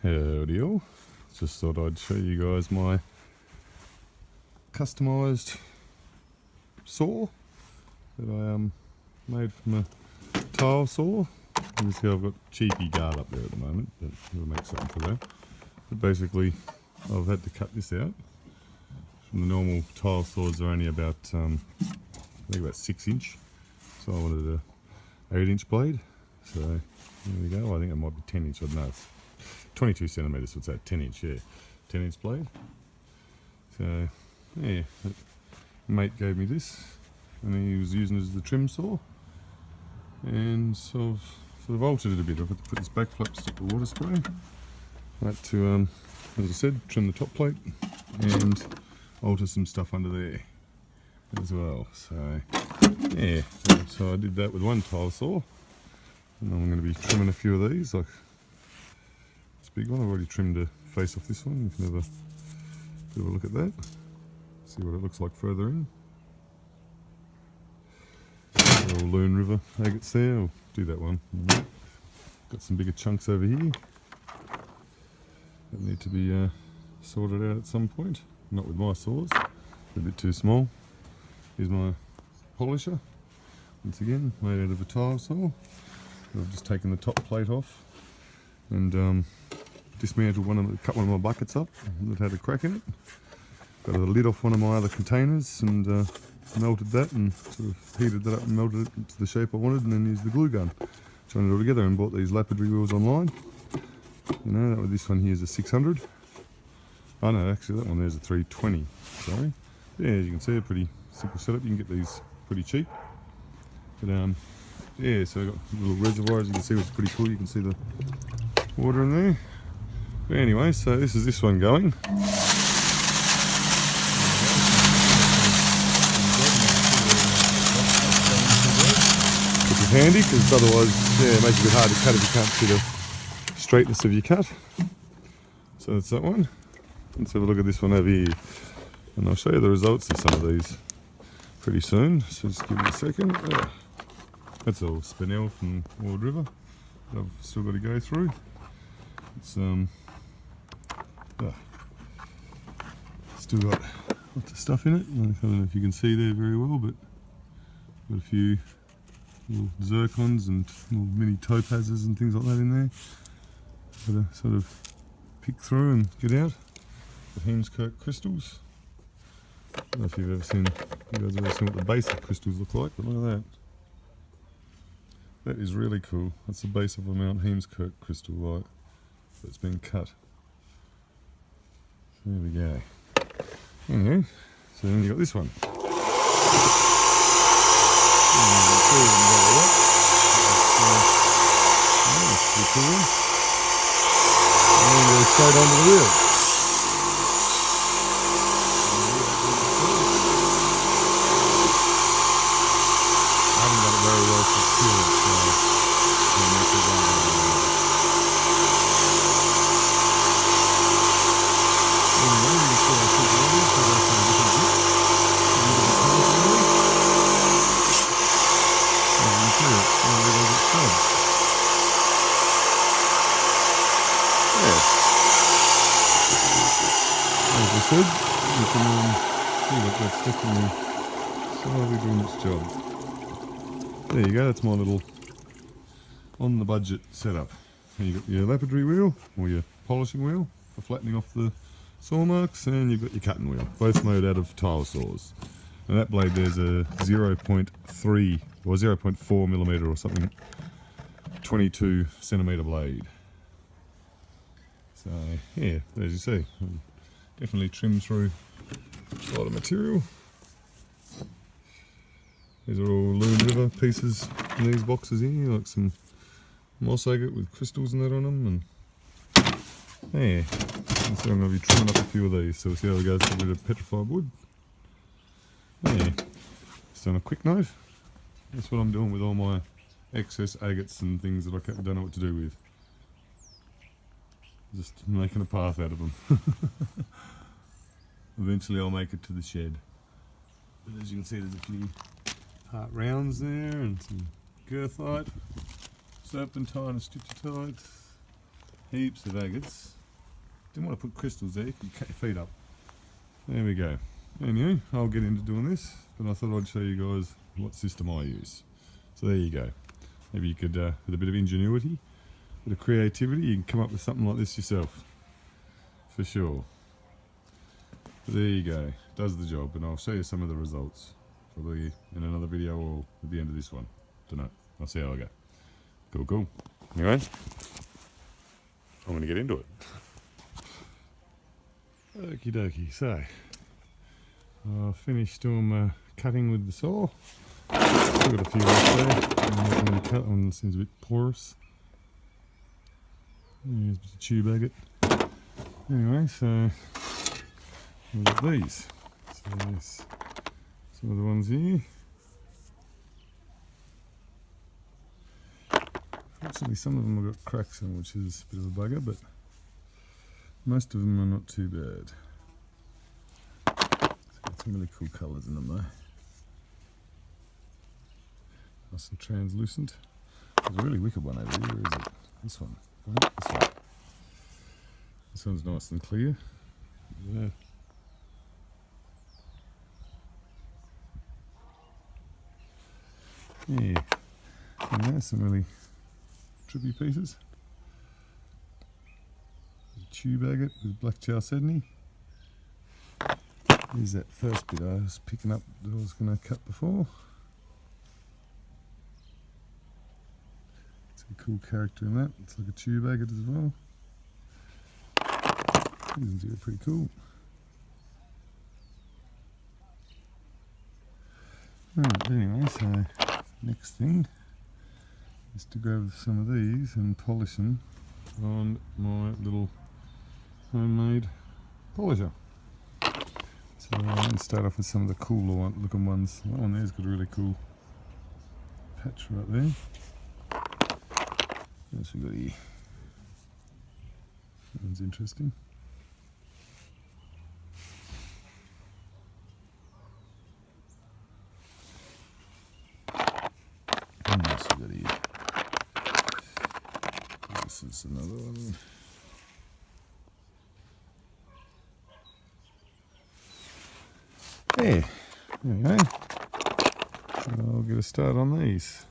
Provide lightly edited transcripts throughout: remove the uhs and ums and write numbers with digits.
Howdy all. Just thought I'd show you guys my customised saw that I made from a tile saw. You see I've got cheeky guard up there at the moment, but we'll make something for that. But basically I've had to cut this out. From the normal tile saws are only about, I think about 6 inch. So I wanted a 8 inch blade. So there we go. I think it might be 10 inch, I don't know. It's 22 centimetres, what's that? 10 inch, yeah. 10 inch blade. So yeah, mate gave me this and he was using it as the trim saw. And sort of altered it a bit. I've had to put this back flap, stick the water spray. I had to, as I said, trim the top plate and alter some stuff under there as well. So yeah, so I did that with one tile saw. And I'm going to be trimming a few of these. Like this big one, I've already trimmed the face off this one. You can have a look at that. See what it looks like further in. Little Loon River agates there. I'll do that one. Got some bigger chunks over here that need to be sorted out at some point. Not with my saws, they're a bit too small. Here's my polisher. Once again, made out of a tile saw. I've just taken the top plate off and dismantled cut one of my buckets up that had a crack in it. Got the lid off one of my other containers and melted that and sort of heated that up and melted it into the shape I wanted, and then used the glue gun. Joined it all together and bought these lapidary wheels online. You know, this one here is a 600. Oh no, actually that one there's a 320. Sorry. Yeah, as you can see, a pretty simple setup. You can get these pretty cheap. But yeah, so I've got a little reservoir, as you can see, which is pretty cool. You can see the water in there. But anyway, so this is this one going. Which is handy, because otherwise, yeah, it makes it a bit hard to cut if you can't see the straightness of your cut. So that's that one. Let's have a look at this one over here. And I'll show you the results of some of these pretty soon. So just give me a second. That's all spinel from Ward River that I've still got to go through. It's still got lots of stuff in it. I don't know if you can see there very well, but got a few little zircons and little mini topazes and things like that in there. Got to sort of pick through and get out. The Heemskirk crystals. I don't know if you guys have ever seen what the base of crystals look like, but look at that. That is really cool. That's the base of a Mount Heemskirk crystal light that's been cut. So there we go. Anyway, so then you got this one. Pretty cool. And we're straight onto the wheel. I haven't got it very well secured, so I'll make it right on. Anyway, you can see how simple it is. So that's some different bits. You can see it. Oh, there goes its thread. Yeah. As I said, you can see that that's definitely slowly doing its job. There you go, that's my little on the budget setup. So you've got your lapidary wheel, or your polishing wheel for flattening off the saw marks, and you've got your cutting wheel, both made out of tile saws. And that blade there's a 0.3 or 0.4 millimeter or something, 22 centimeter blade. So yeah, as you see, definitely trimmed through a lot of material. These are all Loon River pieces in these boxes here, like some moss agate with crystals and that on them. And yeah, so I'm going to be trimming up a few of these, so we'll see how it goes with a bit of petrified wood. Yeah, just on a quick note, that's what I'm doing with all my excess agates and things that I don't know what to do with. Just making a path out of them. Eventually I'll make it to the shed. But as you can see, there's a few heart rounds there and some girthite, serpentine and stitchitite, heaps of agates. Didn't want to put crystals there, you can cut your feet up. There we go. Anyway, I'll get into doing this, but I thought I'd show you guys what system I use. So there you go. Maybe you could, with a bit of ingenuity, a bit of creativity, you can come up with something like this yourself. For sure. But there you go. Does the job, and I'll show you some of the results. Probably in another video or at the end of this one. Don't know. I'll see how I go. Cool, cool. Anyway, I'm going to get into it. Okie dokie, so I've finished doing my cutting with the saw. Still got a few left there. I'm going to cut one, seems a bit porous. There's a tube agate. Anyway, so we've got these. So there's some of the ones here. Fortunately, some of them have got cracks in, which is a bit of a bugger, but most of them are not too bad. It's got some really cool colours in them though. Nice and translucent. There's a really wicked one over here. Where is it? This one. Right, this one. This one's nice and clear. Yeah. Yeah. And there's some really trippy pieces. Tube agate with black chalcedony. Here's that first bit I was picking up that I was going to cut before. It's a cool character in that. It's like a tube agate as well. These ones here are pretty cool. Right, anyway, so next thing is to grab some of these and polish them on my little homemade polisher. So I'm going to start off with some of the cooler looking ones. That one there's got a really cool patch right there. What else we got here? That one's interesting. What else we got here? This is another one. Yeah, there we go. I'll get a start on these.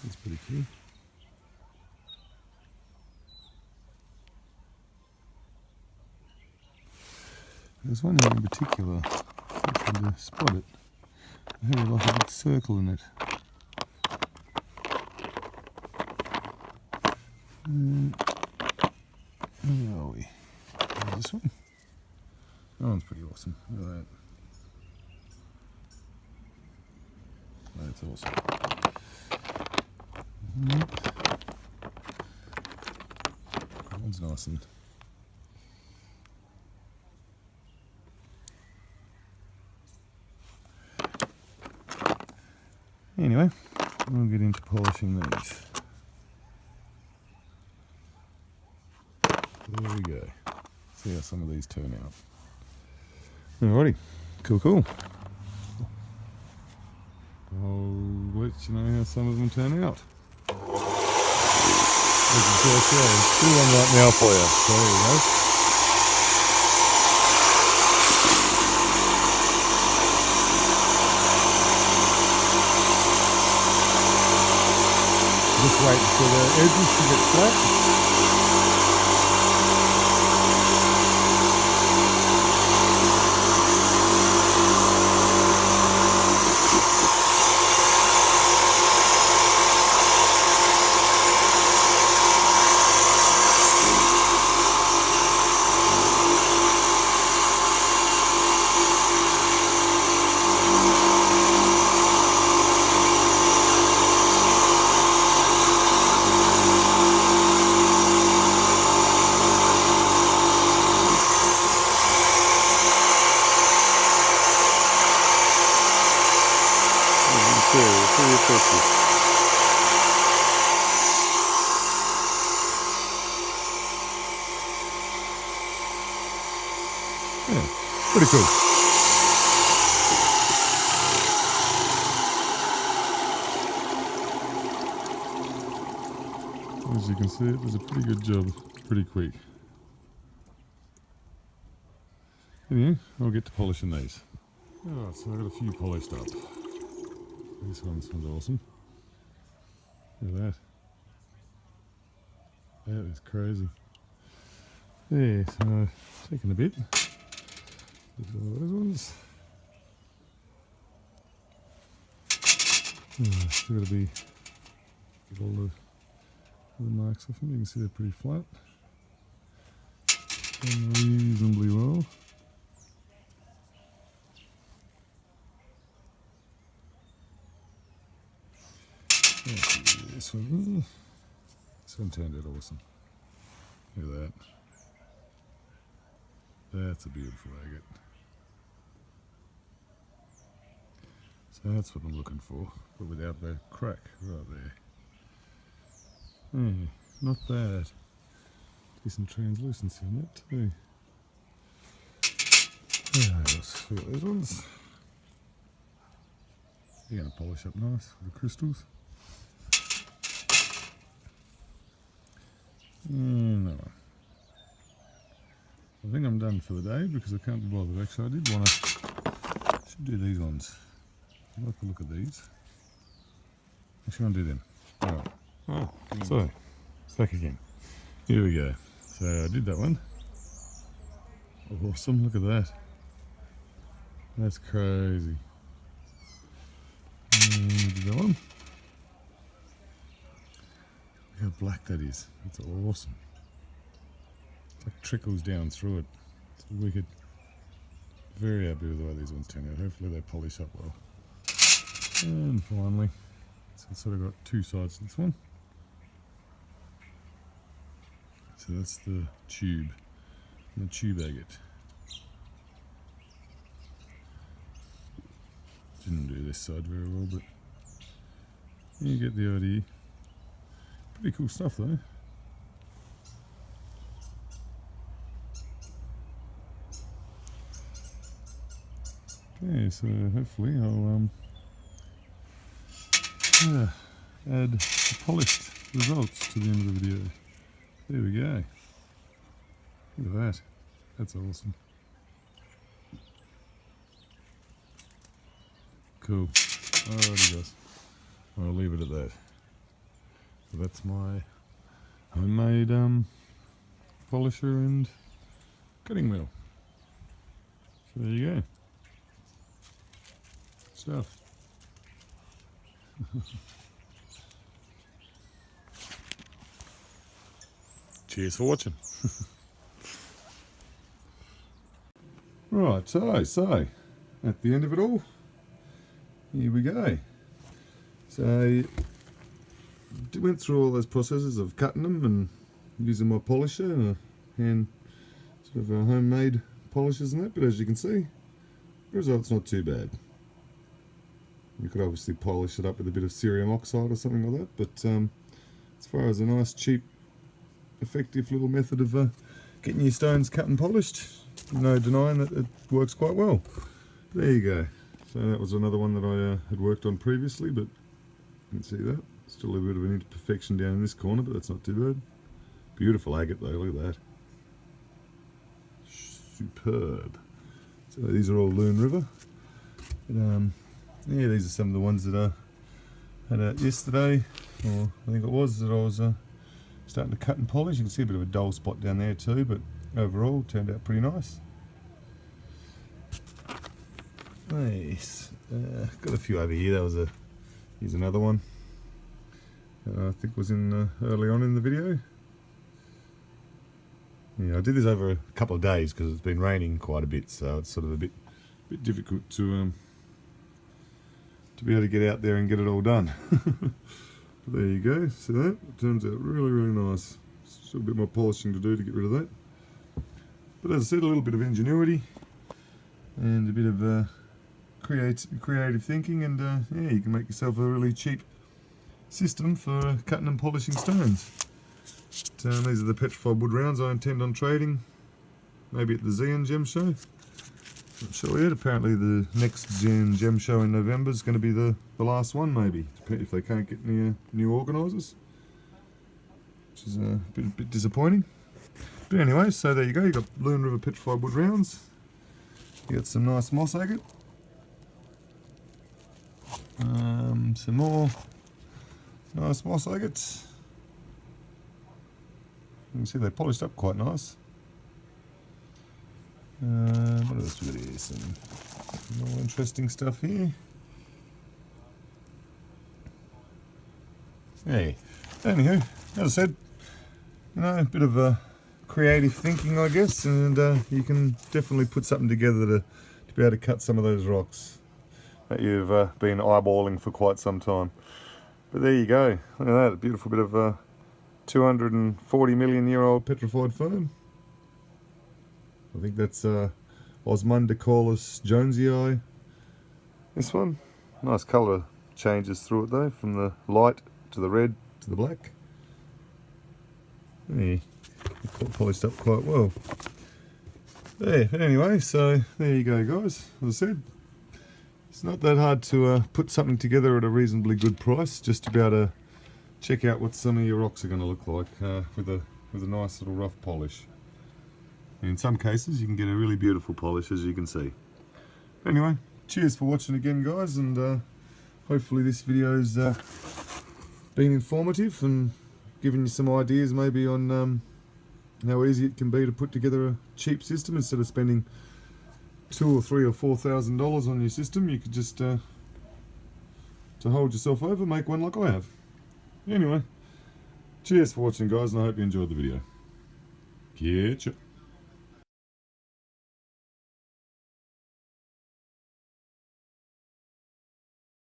That's pretty cool. There's one here in particular, I can't spot it. It had like a big circle in it. Where are we? This one? That one's pretty awesome. Look at that. That's awesome. That one's nice and anyway, we'll get into polishing these. There we go. See how some of these turn out. Alrighty, cool. I'll let you know how some of them turn out. As you can see, I'll do one right now for you. So there you go. Just wait for the edges to get flat. Pretty effective. Yeah, pretty cool. As you can see, it does a pretty good job, pretty quick. Anyway, I'll get to polishing these. Alright, so I've got a few polished up. This one's awesome. Look at that. That is crazy. Yeah, so taking a bit. There's all those ones. Still got to get all the marks off them. You can see they're pretty flat. Done reasonably well. This one here. This one turned out awesome. Look at that. That's a beautiful agate. So that's what I'm looking for, but without the crack right there. Yeah, not bad. Decent translucency on that too. Let's see these ones. You're going to polish up nice with the crystals. No. I think I'm done for the day because I can't be bothered. Actually, I did want to should do these ones. I'll have a look at these. Actually, I'll do them. Alright. Oh, so, back again. Here we go. So, I did that one. Awesome, look at that. That's crazy. And did that one. Look how black that is. That's awesome. It's like trickles down through it. It's wicked. Very happy with the way these ones turn out. Hopefully they polish up well. And finally, so I've sort of got two sides to this one. So that's the tube, and the tube agate. Didn't do this side very well, but you get the idea. Pretty cool stuff though. Okay, so hopefully I'll add the polished results to the end of the video. There we go. Look at that. That's awesome. Cool. Alrighty guys. I'll leave it at that. So that's my homemade polisher and cutting wheel. So there you go. Stuff. Cheers for watching. Right, so at the end of it all, here we go. So went through all those processes of cutting them and using my polisher and sort of homemade polishers and that, but as you can see, the result's not too bad. You could obviously polish it up with a bit of cerium oxide or something like that, but as far as a nice, cheap, effective little method of getting your stones cut and polished, no denying that it works quite well. There you go. So that was another one that I had worked on previously, but you can see that. Still a bit of an imperfection down in this corner, but that's not too bad. Beautiful agate though, look at that. Superb. So these are all Loon River. And, yeah, these are some of the ones that I had yesterday, or I think it was, that I was starting to cut and polish. You can see a bit of a dull spot down there too, but overall turned out pretty nice. Nice. Got a few over here. Here's another one. I think was in early on in the video. Yeah, I did this over a couple of days because it's been raining quite a bit, so it's sort of a bit difficult to be able to get out there and get it all done. But there you go. So that turns out really nice. Still a bit more polishing to do to get rid of that. But as I said, a little bit of ingenuity and a bit of creative thinking, and yeah, you can make yourself a really cheap system for cutting and polishing stones. But, these are the petrified wood rounds I intend on trading, maybe at the Zen Gem Show. Not sure yet. Apparently the next Zen Gem Show in November is going to be the last one, maybe, if they can't get new organisers. which is a bit disappointing. But anyway, so there you go. You got Loon River petrified wood rounds. You got some nice moss agate. Some more nice moss agates. You can see they polished up quite nice. What else we got here? Some more interesting stuff here. Hey, anywho, as I said, you know, a bit of creative thinking, I guess, and you can definitely put something together to be able to cut some of those rocks that you've been eyeballing for quite some time. But there you go. Look at that, a beautiful bit of 240 million year old petrified fern. I think that's Osmundicaulus jonesii. This one, nice colour changes through it though, from the light to the red to the black. Yeah, polished up quite well. Yeah, but anyway, so there you go, guys. As I said, it's not that hard to put something together at a reasonably good price, just to be able to check out what some of your rocks are going to look like with a nice little rough polish. And in some cases, you can get a really beautiful polish, as you can see. Anyway, cheers for watching again, guys, and hopefully this video's been informative and given you some ideas maybe on how easy it can be to put together a cheap system. Instead of spending $2,000 or $3,000 or $4,000 on your system, you could just to hold yourself over, make one like I have. Anyway, cheers for watching, guys, and I hope you enjoyed the video. Catch ya.